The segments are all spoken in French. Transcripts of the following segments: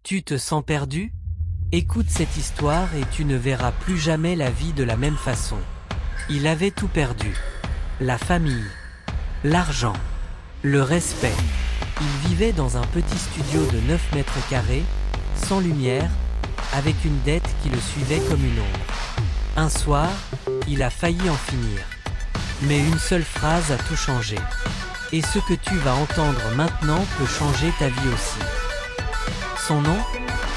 Tu te sens perdu? Écoute cette histoire et tu ne verras plus jamais la vie de la même façon. Il avait tout perdu. La famille, l'argent, le respect. Il vivait dans un petit studio de 9 mètres carrés, sans lumière, avec une dette qui le suivait comme une ombre. Un soir, il a failli en finir. Mais une seule phrase a tout changé. Et ce que tu vas entendre maintenant peut changer ta vie aussi. Son nom?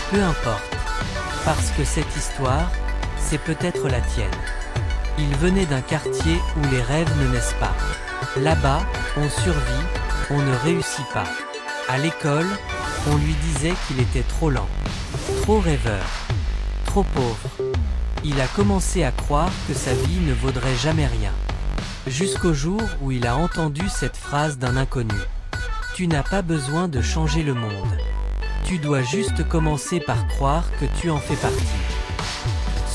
Peu importe. Parce que cette histoire, c'est peut-être la tienne. Il venait d'un quartier où les rêves ne naissent pas. Là-bas, on survit, on ne réussit pas. À l'école, on lui disait qu'il était trop lent, trop rêveur, trop pauvre. Il a commencé à croire que sa vie ne vaudrait jamais rien. Jusqu'au jour où il a entendu cette phrase d'un inconnu. Tu n'as pas besoin de changer le monde. Tu dois juste commencer par croire que tu en fais partie.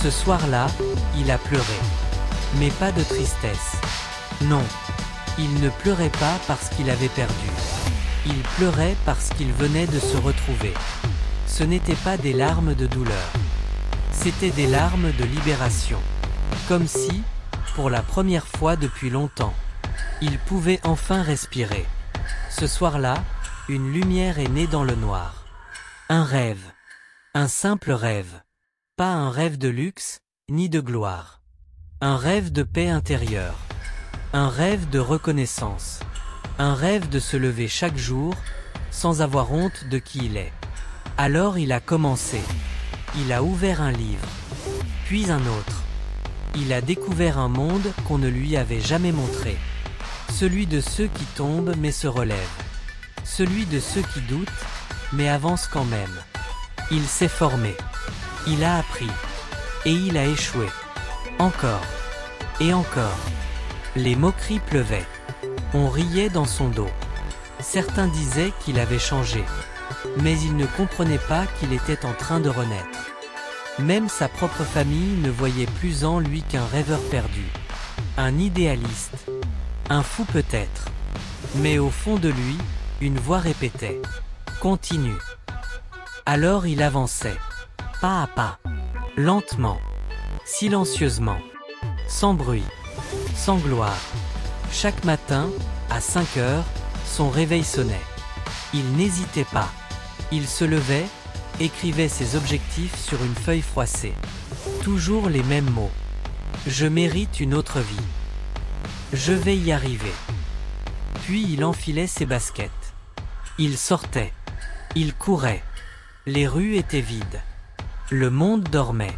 Ce soir-là, il a pleuré. Mais pas de tristesse. Non. Il ne pleurait pas parce qu'il avait perdu. Il pleurait parce qu'il venait de se retrouver. Ce n'étaient pas des larmes de douleur. C'étaient des larmes de libération. Comme si, pour la première fois depuis longtemps, il pouvait enfin respirer. Ce soir-là, une lumière est née dans le noir. Un rêve. Un simple rêve. Pas un rêve de luxe, ni de gloire. Un rêve de paix intérieure. Un rêve de reconnaissance. Un rêve de se lever chaque jour, sans avoir honte de qui il est. Alors il a commencé. Il a ouvert un livre. Puis un autre. Il a découvert un monde qu'on ne lui avait jamais montré. Celui de ceux qui tombent mais se relèvent. Celui de ceux qui doutent, mais avance quand même. Il s'est formé. Il a appris. Et il a échoué. Encore. Et encore. Les moqueries pleuvaient. On riait dans son dos. Certains disaient qu'il avait changé. Mais ils ne comprenaient pas qu'il était en train de renaître. Même sa propre famille ne voyait plus en lui qu'un rêveur perdu. Un idéaliste. Un fou peut-être. Mais au fond de lui, une voix répétait. Continue. Alors il avançait, pas à pas, lentement, silencieusement, sans bruit, sans gloire. Chaque matin, à 5 heures, son réveil sonnait. Il n'hésitait pas. Il se levait, écrivait ses objectifs sur une feuille froissée. Toujours les mêmes mots. Je mérite une autre vie. Je vais y arriver. Puis il enfilait ses baskets. Il sortait. Il courait. Les rues étaient vides. Le monde dormait.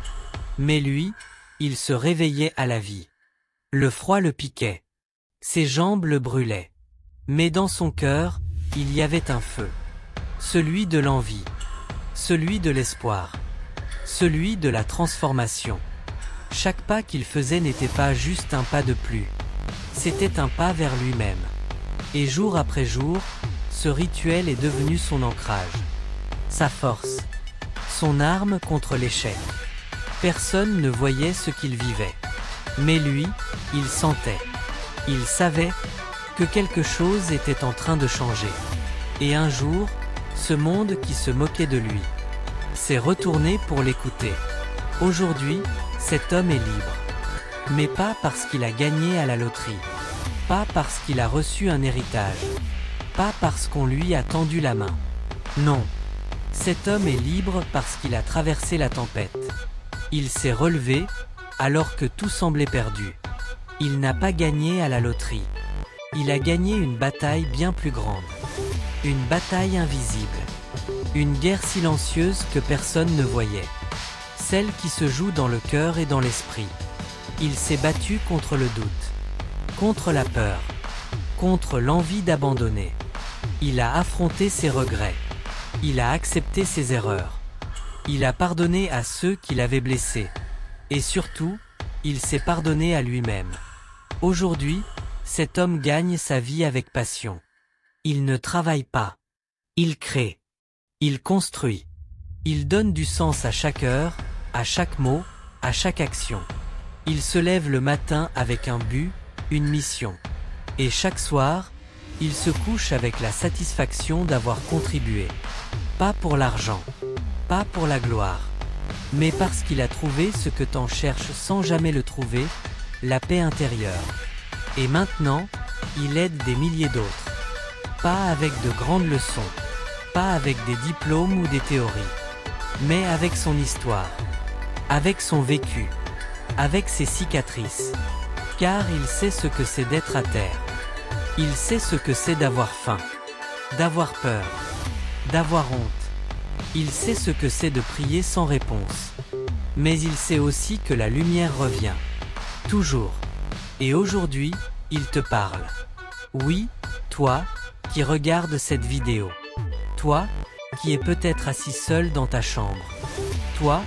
Mais lui, il se réveillait à la vie. Le froid le piquait. Ses jambes le brûlaient. Mais dans son cœur, il y avait un feu. Celui de l'envie. Celui de l'espoir. Celui de la transformation. Chaque pas qu'il faisait n'était pas juste un pas de plus. C'était un pas vers lui-même. Et jour après jour, ce rituel est devenu son ancrage. Sa force. Son arme contre l'échec. Personne ne voyait ce qu'il vivait. Mais lui, il sentait. Il savait que quelque chose était en train de changer. Et un jour, ce monde qui se moquait de lui s'est retourné pour l'écouter. Aujourd'hui, cet homme est libre. Mais pas parce qu'il a gagné à la loterie. Pas parce qu'il a reçu un héritage. Pas parce qu'on lui a tendu la main. Non. Cet homme est libre parce qu'il a traversé la tempête. Il s'est relevé, alors que tout semblait perdu. Il n'a pas gagné à la loterie. Il a gagné une bataille bien plus grande. Une bataille invisible. Une guerre silencieuse que personne ne voyait. Celle qui se joue dans le cœur et dans l'esprit. Il s'est battu contre le doute. Contre la peur. Contre l'envie d'abandonner. Il a affronté ses regrets. Il a accepté ses erreurs. Il a pardonné à ceux qui l'avaient blessé. Et surtout, il s'est pardonné à lui-même. Aujourd'hui, cet homme gagne sa vie avec passion. Il ne travaille pas. Il crée. Il construit. Il donne du sens à chaque heure, à chaque mot, à chaque action. Il se lève le matin avec un but, une mission. Et chaque soir, il se couche avec la satisfaction d'avoir contribué. Pas pour l'argent, Pas pour la gloire, mais parce qu'il a trouvé ce que t'en cherches sans jamais le trouver, la paix intérieure. Et maintenant, il aide des milliers d'autres. Pas avec de grandes leçons, pas avec des diplômes ou des théories, mais avec son histoire, avec son vécu, avec ses cicatrices. Car il sait ce que c'est d'être à terre. Il sait ce que c'est d'avoir faim, d'avoir peur, d'avoir honte. Il sait ce que c'est de prier sans réponse. Mais il sait aussi que la lumière revient. Toujours. Et aujourd'hui, il te parle. Oui, toi, qui regardes cette vidéo. Toi, qui es peut-être assis seul dans ta chambre. Toi,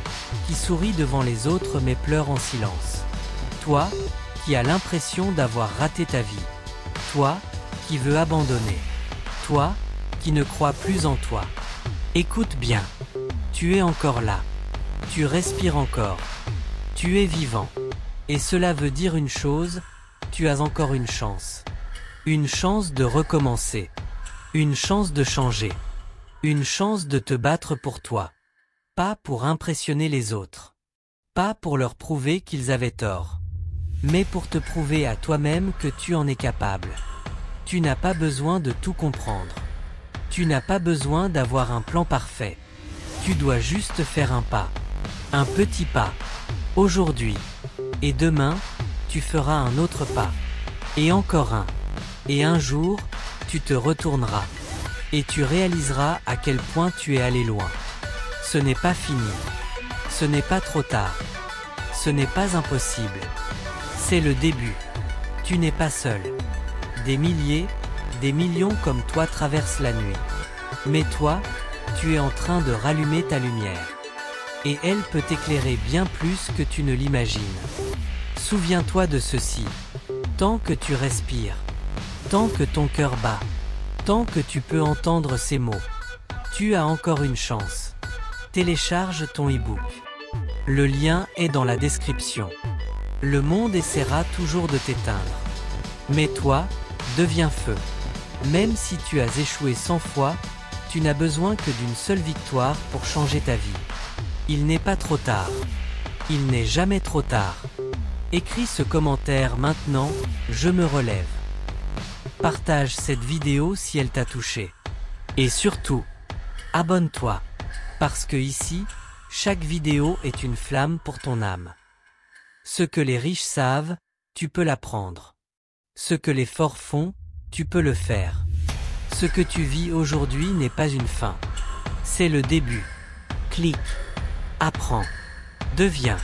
qui souris devant les autres mais pleure en silence. Toi, qui as l'impression d'avoir raté ta vie. Toi, qui veux abandonner. Toi, qui ne crois plus en toi. Écoute bien. Tu es encore là. Tu respires encore. Tu es vivant. Et cela veut dire une chose, tu as encore une chance. Une chance de recommencer. Une chance de changer. Une chance de te battre pour toi. Pas pour impressionner les autres. Pas pour leur prouver qu'ils avaient tort. Mais pour te prouver à toi-même que tu en es capable. Tu n'as pas besoin de tout comprendre. Tu n'as pas besoin d'avoir un plan parfait. Tu dois juste faire un pas. Un petit pas. Aujourd'hui. Et demain, tu feras un autre pas. Et encore un. Et un jour, tu te retourneras. Et tu réaliseras à quel point tu es allé loin. Ce n'est pas fini. Ce n'est pas trop tard. Ce n'est pas impossible. C'est le début. Tu n'es pas seul. Des milliers, des millions comme toi traversent la nuit. Mais toi, tu es en train de rallumer ta lumière. Et elle peut t'éclairer bien plus que tu ne l'imagines. Souviens-toi de ceci. Tant que tu respires, tant que ton cœur bat, tant que tu peux entendre ces mots, tu as encore une chance. Télécharge ton e-book. Le lien est dans la description. Le monde essaiera toujours de t'éteindre. Mais toi, deviens feu. Même si tu as échoué 100 fois, tu n'as besoin que d'une seule victoire pour changer ta vie. Il n'est pas trop tard. Il n'est jamais trop tard. Écris ce commentaire maintenant, je me relève. Partage cette vidéo si elle t'a touché. Et surtout, abonne-toi. Parce que ici, chaque vidéo est une flamme pour ton âme. Ce que les riches savent, tu peux l'apprendre. Ce que les forts font, tu peux le faire. Ce que tu vis aujourd'hui n'est pas une fin. C'est le début. Clique. Apprends. Deviens.